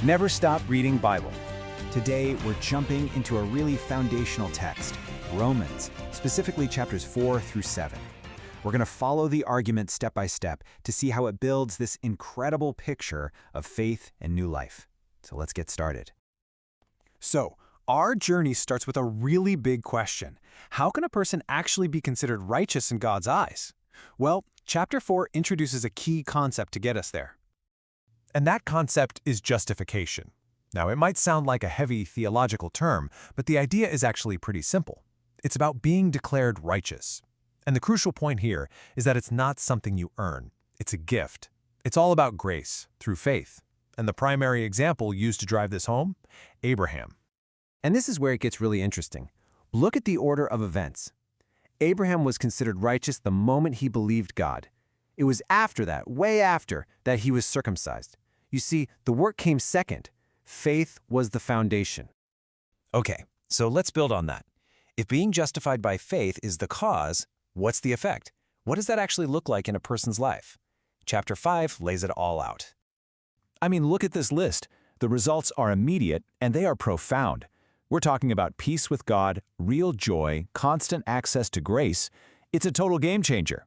Never stop reading Bible. Today, we're jumping into a really foundational text, Romans, specifically chapters 4 through 7. We're going to follow the argument step by step to see how it builds this incredible picture of faith and new life. So let's get started. So, our journey starts with a really big question. How can a person actually be considered righteous in God's eyes? Well, chapter 4 introduces a key concept to get us there. And that concept is justification. Now, it might sound like a heavy theological term, but the idea is actually pretty simple. It's about being declared righteous. And the crucial point here is that it's not something you earn. It's a gift. It's all about grace, through faith. And the primary example used to drive this home? Abraham. And this is where it gets really interesting. Look at the order of events. Abraham was considered righteous the moment he believed God. It was after that, way after, that he was circumcised. You see, the work came second. Faith was the foundation. Okay, so let's build on that. If being justified by faith is the cause, what's the effect? What does that actually look like in a person's life? Chapter 5 lays it all out. I mean, look at this list. The results are immediate, and they are profound. We're talking about peace with God, real joy, constant access to grace. It's a total game changer.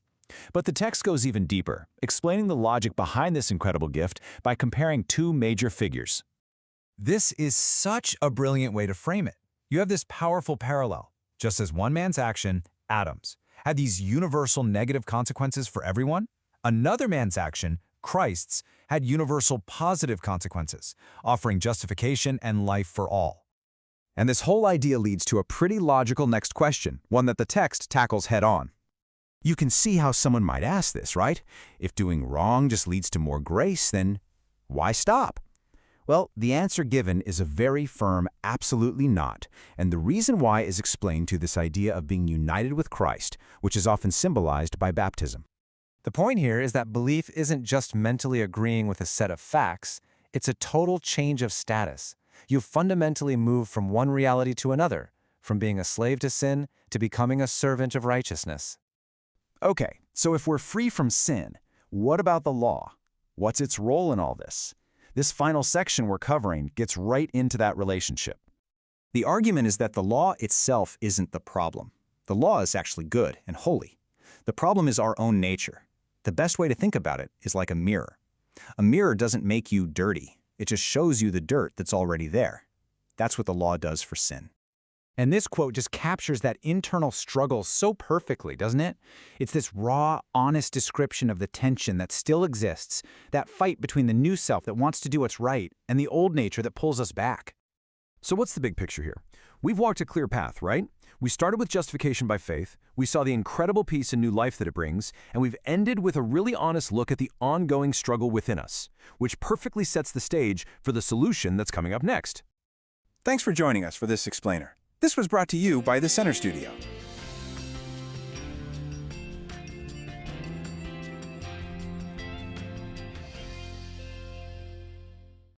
But the text goes even deeper, explaining the logic behind this incredible gift by comparing two major figures. This is such a brilliant way to frame it. You have this powerful parallel. Just as one man's action, Adam's, had these universal negative consequences for everyone, another man's action, Christ's, had universal positive consequences, offering justification and life for all. And this whole idea leads to a pretty logical next question, one that the text tackles head-on. You can see how someone might ask this, right? If doing wrong just leads to more grace, then why stop? Well, the answer given is a very firm absolutely not, and the reason why is explained through this idea of being united with Christ, which is often symbolized by baptism. The point here is that belief isn't just mentally agreeing with a set of facts, it's a total change of status. You fundamentally move from one reality to another, from being a slave to sin to becoming a servant of righteousness. Okay, so if we're free from sin, what about the law? What's its role in all this? This final section we're covering gets right into that relationship. The argument is that the law itself isn't the problem. The law is actually good and holy. The problem is our own nature. The best way to think about it is like a mirror. A mirror doesn't make you dirty. It just shows you the dirt that's already there. That's what the law does for sin. And this quote just captures that internal struggle so perfectly, doesn't it? It's this raw, honest description of the tension that still exists, that fight between the new self that wants to do what's right and the old nature that pulls us back. So what's the big picture here? We've walked a clear path, right? We started with justification by faith, we saw the incredible peace and new life that it brings, and we've ended with a really honest look at the ongoing struggle within us, which perfectly sets the stage for the solution that's coming up next. Thanks for joining us for this explainer. This was brought to you by the Center Studio.